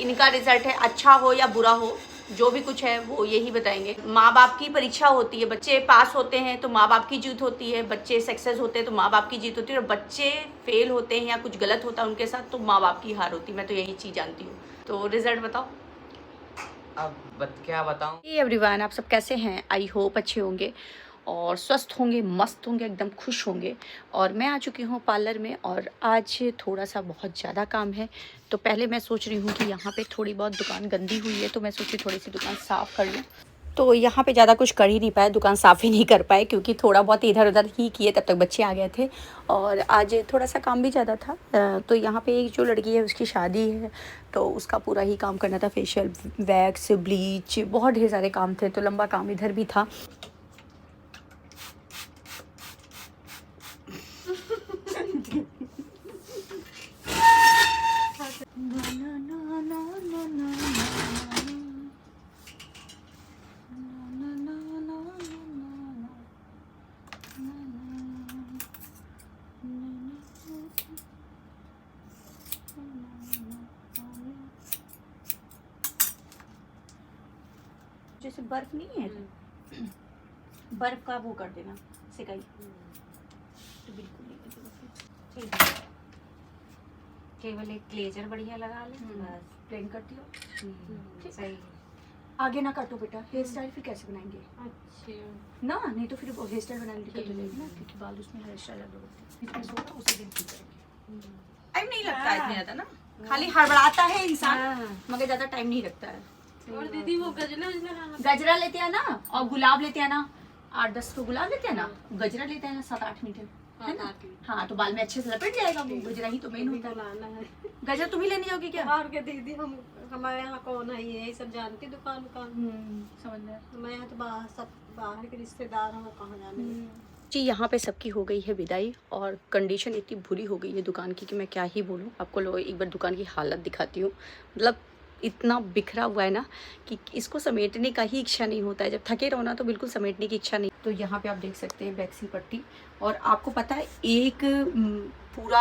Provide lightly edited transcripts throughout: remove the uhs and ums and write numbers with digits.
इनका रिजल्ट है, अच्छा हो या बुरा हो, जो भी कुछ है वो यही बताएंगे। माँ बाप की परीक्षा होती है, बच्चे पास होते हैं तो माँ बाप की जीत होती है, बच्चे सक्सेस होते हैं तो माँ बाप की जीत होती है, और बच्चे फेल होते हैं या कुछ गलत होता है उनके साथ तो माँ बाप की हार होती है। मैं तो यही चीज़ जानती हूँ। तो रिजल्ट बताओ। अब क्या बताऊं। एवरीवन, आप सब कैसे हैं? आई होप अच्छे होंगे और स्वस्थ होंगे, मस्त होंगे, एकदम खुश होंगे। और मैं आ चुकी हूँ पार्लर में और आज थोड़ा सा बहुत ज़्यादा काम है। तो पहले मैं सोच रही हूँ कि यहाँ पे थोड़ी बहुत दुकान गंदी हुई है तो मैं सोची थोड़ी सी दुकान साफ़ कर लूँ। तो यहाँ पे ज़्यादा कुछ कर ही नहीं पाए, दुकान साफ़ ही नहीं कर पाए क्योंकि थोड़ा बहुत इधर उधर ही किए, तब तक बच्चे आ गए थे और आज थोड़ा सा काम भी ज़्यादा था। तो यहाँ पे एक जो लड़की है उसकी शादी है तो उसका पूरा ही काम करना था, फेशियल, वैक्स, ब्लीच, बहुत ढेर सारे काम थे तो लंबा काम इधर भी था। जैसे बर्फ नहीं है, बर्फ का वो कर देना सिकाई, तो बिल्कुल नहीं करेगा फिर। केवल एक ग्लेजर बढ़िया लगा ले बस। प्लेन करती हो ठीक? सही। आगे ना काटो बेटा, हेयर स्टाइल फिर कैसे बनाएंगे अच्छा ना, नहीं तो फिर हेयर स्टाइल बनाने की दिक्कत हो जाएगी ना, क्योंकि बाल उसमें हेयर स्टाइल अलग होते हैं। इसमें होगा उसी दिन ठीक करेंगे। टाइम नहीं लगता है इतना ज़्यादा ना, खाली हड़बड़ाता है इंसान मगर ज़्यादा टाइम नहीं लगता है। और दीदी वो गजरा गजरा लेते हैं ना और गुलाब लेते हैं ना, 8-10 तो गुलाब लेते हैं ना, गजरा लेते हैं ना 7-8 मीटर, है ना? हाँ, तो बाल में अच्छे से लपेट जाएगा वो, गजरा ही तो मेन होता है। लाना है गजरा तुम ही लेने जाओगे क्या? और क्या दीदी, हम हमारे यहाँ कौन है ये सब जानती दुकान समझ रहे हैं। हमारे यहाँ तो बाहर सब बाहर के रिश्तेदार हैं, वो कहाँ जाने। जी, यहाँ पे सबकी हो गई है विदाई और कंडीशन इतनी बुरी हो गई है दुकान की कि मैं क्या ही बोलूँ आपको। लोग एक बार दुकान की हालत दिखाती हूँ, मतलब इतना बिखरा हुआ है ना कि इसको समेटने का ही इच्छा नहीं होता है। जब थके रहो ना तो बिल्कुल समेटने की इच्छा नहीं। तो यहाँ पे आप देख सकते हैं वैक्सीन पट्टी, और आपको पता है एक पूरा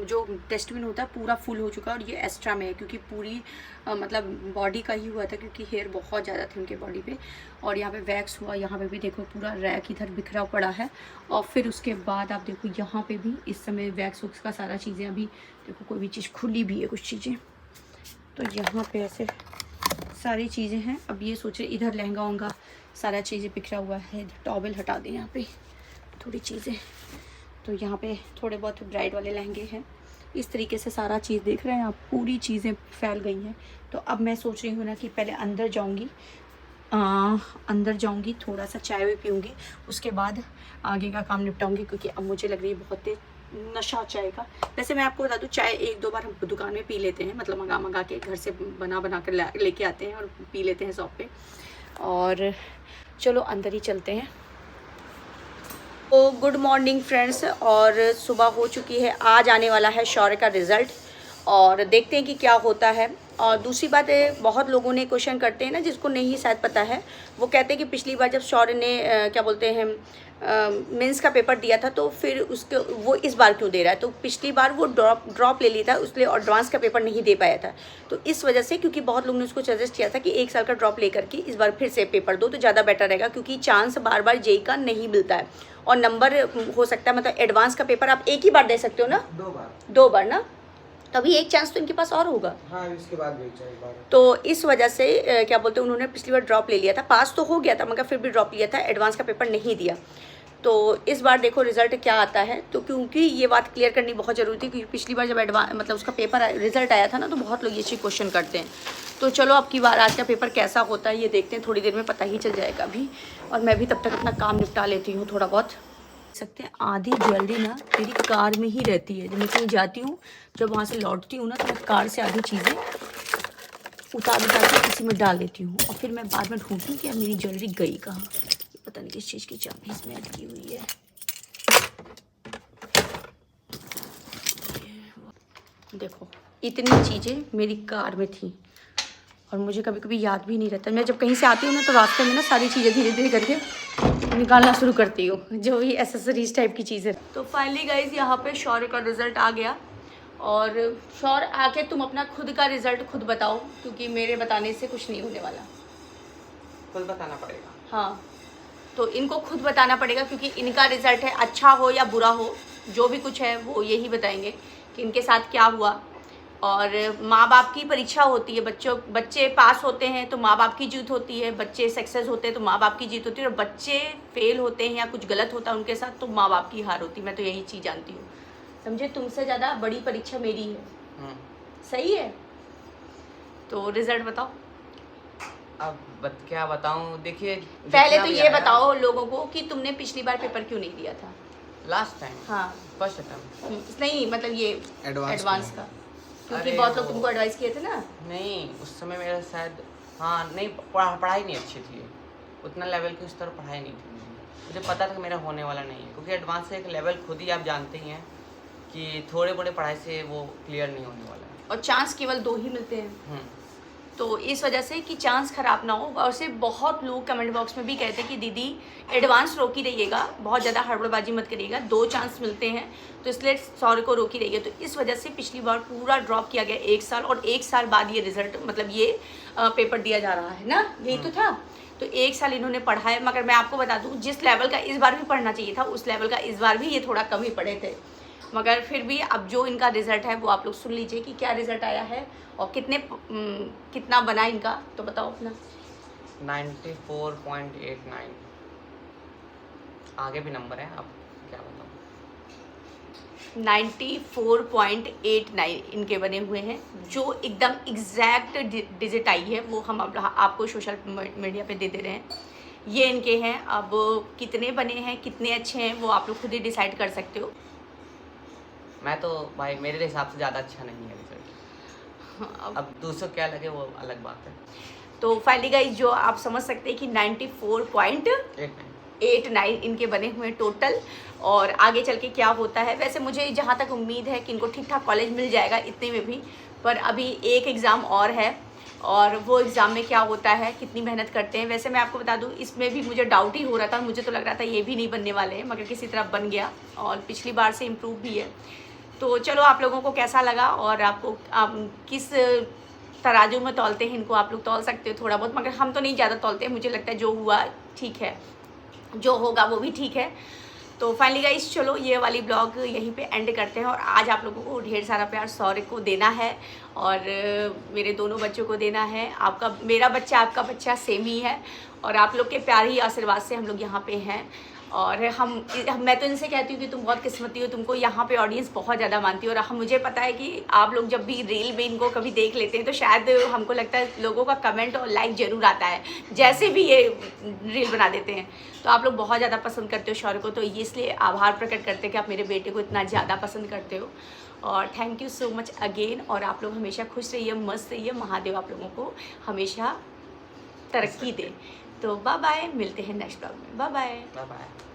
जो डस्टबिन होता है पूरा फुल हो चुका है और ये एक्स्ट्रा में है क्योंकि पूरी मतलब बॉडी का ही हुआ था क्योंकि हेयर बहुत ज़्यादा थे उनके बॉडी पे। और यहाँ पे वैक्स हुआ, यहाँ पे भी देखो पूरा रैक इधर बिखरा पड़ा है। और फिर उसके बाद आप देखो यहाँ पे भी इस समय वैक्स वुक्स का सारा चीज़ें, अभी देखो कोई भी चीज़ खुली भी है कुछ चीज़ें, तो यहाँ पे ऐसे सारी चीज़ें हैं। अब ये सोचे इधर लहंगा वहंगा सारा चीज़ें बिखरा हुआ है, टॉवल हटा दें यहाँ पे थोड़ी चीज़ें, तो यहाँ पे थोड़े बहुत ब्राइड वाले लहंगे हैं। इस तरीके से सारा चीज़ देख रहे हैं आप, पूरी चीज़ें फैल गई हैं। तो अब मैं सोच रही हूँ ना कि पहले अंदर जाऊँगी, अंदर जाऊँगी, थोड़ा सा चाय भी पीऊँगी, उसके बाद आगे का काम निपटाऊँगी क्योंकि अब मुझे लग रही है बहुत तेज नशा चाय का। वैसे मैं आपको बता दूँ, चाय 1-2 बार हम दुकान में पी लेते हैं, मतलब मंगा के घर से बना कर लेके आते हैं और पी लेते हैं शॉप पे। और चलो अंदर ही चलते हैं। तो गुड मॉर्निंग फ्रेंड्स, और सुबह हो चुकी है, आज आने वाला है शौर्य का रिज़ल्ट और देखते हैं कि क्या होता है। और दूसरी बात है, बहुत लोगों ने क्वेश्चन करते हैं ना, जिसको नहीं शायद पता है, वो कहते हैं कि पिछली बार जब शौर्य ने क्या बोलते हैं मेंस का पेपर दिया था तो फिर उसके वो इस बार क्यों दे रहा है। तो पिछली बार वो ड्रॉप ले लिया था उसलिए, और एडवांस का पेपर नहीं दे पाया था। तो इस वजह से, क्योंकि बहुत लोगों ने उसको सजेस्ट किया था कि 1 साल का ड्रॉप लेकर के इस बार फिर से पेपर दो तो ज़्यादा बेटर रहेगा, क्योंकि चांस बार बार जेई का नहीं मिलता है और नंबर हो सकता है, मतलब एडवांस का पेपर आप एक ही बार दे सकते हो ना, 2 बार ना, तभी एक चांस तो इनके पास और होगा। हाँ, इसके बाद भी चाहिए बार। तो इस वजह से क्या बोलते हैं, उन्होंने पिछली बार ड्रॉप ले लिया था, पास तो हो गया था मगर फिर भी ड्रॉप लिया था, एडवांस का पेपर नहीं दिया। तो इस बार देखो रिजल्ट क्या आता है। तो क्योंकि ये बात क्लियर करनी बहुत ज़रूरी थी, क्योंकि पिछली बार जब मतलब उसका पेपर रिजल्ट आया था ना तो बहुत लोग ये चीज़ क्वेश्चन करते हैं। तो चलो अब की बार आज का पेपर कैसा होता है ये देखते हैं, थोड़ी देर में पता ही चल जाएगा अभी। और मैं भी तब तक अपना काम निपटा लेती हूँ थोड़ा बहुत। सकते हैं आधी ज्वेलरी ना मेरी कार में ही रहती है, जब मैं कहीं जाती हूँ, जब वहाँ से लौटती हूँ ना तो मैं कार से आधी चीज़ें उतार के किसी में डाल देती हूँ और फिर मैं बाद में ढूंढती हूँ कि यार मेरी ज्वेलरी गई कहाँ। पता नहीं किस चीज़ की चाबी इसमें अटकी हुई है। देखो इतनी चीज़ें मेरी कार में थी और मुझे कभी कभी याद भी नहीं रहता। मैं जब कहीं से आती हूँ ना तो रास्ते में ना सारी चीज़ें धीरे धीरे करके निकालना शुरू करती हूँ, जो भी एसेसरीज टाइप की चीज़ें। तो फाइनली गाइज यहाँ पे शौर्य का रिजल्ट आ गया और शौर आके तुम अपना खुद का रिजल्ट खुद बताओ, क्योंकि मेरे बताने से कुछ नहीं होने वाला। खुद बताना पड़ेगा। हाँ, तो इनको खुद बताना पड़ेगा, क्योंकि इनका रिजल्ट है, अच्छा हो या बुरा हो, जो भी कुछ है वो यही बताएंगे कि इनके साथ क्या हुआ। और माँ बाप की परीक्षा होती है, बच्चे पास होते हैं तो माँ बाप की जीत होती है, बच्चे सक्सेस होते हैं तो माँ बाप की जीत होती है, और बच्चे फेल होते हैं या कुछ गलत होता है उनके साथ तो माँ बाप की हार होती है। मैं तो यही चीज़ जानती हूँ, समझे। तुमसे ज़्यादा बड़ी परीक्षा मेरी है। सही है, तो रिजल्ट बताओ। अब क्या बताऊं, देखिए पहले तो ये बताओ लोगों को कि तुमने पिछली बार पेपर क्यों नहीं दिया था लास्ट टाइम। हाँ, फर्स्ट अटेम्प्ट। नहीं मतलब ये एडवांस का, क्योंकि अरे बहुत लोग वो- तुमको एडवाइस किए थे ना। नहीं, उस समय मेरा शायद नहीं, पढ़ाई नहीं अच्छी थी, उतना लेवल की उस तरह पढ़ाई नहीं थी मुझे पता था कि मेरा होने वाला नहीं है, क्योंकि एडवांस से एक लेवल खुद ही आप जानते ही हैं कि थोड़े बड़े पढ़ाई से वो क्लियर नहीं होने वाला है। और चांस केवल 2 ही मिलते हैं, तो इस वजह से कि चांस ख़राब ना हो। और से बहुत लोग कमेंट बॉक्स में भी कहते हैं कि दीदी एडवांस रोक ही रहिएगा, बहुत ज़्यादा हड़बड़बाजी मत करिएगा, 2 चांस मिलते हैं तो इसलिए सॉरी को रोक ही रहिए। तो इस वजह से पिछली बार पूरा ड्रॉप किया गया 1 साल, और 1 साल बाद ये रिजल्ट मतलब ये पेपर दिया जा रहा है ना, यही तो था। तो 1 साल इन्होंने पढ़ा है, मगर मैं आपको बता दूँ जिस लेवल का इस बार भी पढ़ना चाहिए था उस लेवल का इस बार भी ये थोड़ा कम ही पढ़े थे। मगर फिर भी अब जो इनका रिज़ल्ट है वो आप लोग सुन लीजिए कि क्या रिज़ल्ट आया है और कितना बना इनका, तो बताओ अपना। 94.89। आगे भी नंबर है, अब क्या बताऊँ। 94.89 इनके बने हुए हैं, जो एकदम एग्जैक्ट डिजिट आई है वो हम अब आपको सोशल मीडिया पे दे रहे हैं। ये इनके हैं, अब कितने बने हैं कितने अच्छे हैं वो आप लोग खुद ही डिसाइड कर सकते हो। मैं तो भाई मेरे हिसाब से ज़्यादा अच्छा नहीं है रिजल्ट। अब दूसरों क्या लगे वो अलग बात है। तो फाइनली गाइस जो आप समझ सकते हैं कि 94.89 इनके बने हुए टोटल, और आगे चल के क्या होता है। वैसे मुझे जहाँ तक उम्मीद है कि इनको ठीक ठाक कॉलेज मिल जाएगा इतने में भी, पर अभी एक एग्ज़ाम और है, और वो एग्ज़ाम में क्या होता है, कितनी मेहनत करते हैं। वैसे मैं आपको बता दूं इसमें भी मुझे डाउट ही हो रहा था, मुझे तो लग रहा था ये भी नहीं बनने वाले हैं, मगर किसी तरह बन गया और पिछली बार से इम्प्रूव भी है। तो चलो आप लोगों को कैसा लगा, और आपको किस तराजू में तौलते हैं इनको, आप लोग तौल सकते हो थोड़ा बहुत, मगर हम तो नहीं ज़्यादा तौलते हैं। मुझे लगता है जो हुआ ठीक है, जो होगा वो भी ठीक है। तो फाइनली गाइस चलो ये वाली ब्लॉग यहीं पे एंड करते हैं। और आज आप लोगों को ढेर सारा प्यार सौर्य को देना है, और मेरे दोनों बच्चों को देना है। आपका मेरा बच्चा आपका बच्चा सेम ही है, और आप लोग के प्यार ही आशीर्वाद से हम लोग यहाँ पे हैं। और मैं तो इनसे कहती हूँ कि तुम बहुत किस्मती हो, तुमको यहाँ पे ऑडियंस बहुत ज़्यादा मानती है। और मुझे पता है कि आप लोग जब भी रील में इनको कभी देख लेते हैं तो शायद हमको लगता है लोगों का कमेंट और लाइक ज़रूर आता है, जैसे भी ये रील बना देते हैं। तो आप लोग बहुत ज़्यादा पसंद करते हो शौर्य को, तो इसलिए आभार प्रकट करते हैं कि आप मेरे बेटे को इतना ज़्यादा पसंद करते हो। और thank you so much again. और आप लोग हमेशा खुश रहिए, मस्त रहिए, महादेव आप लोगों को हमेशा तरक्की दे। तो बाय बाय, मिलते हैं नेक्स्ट ब्लॉग में। Bye bye. Bye bye.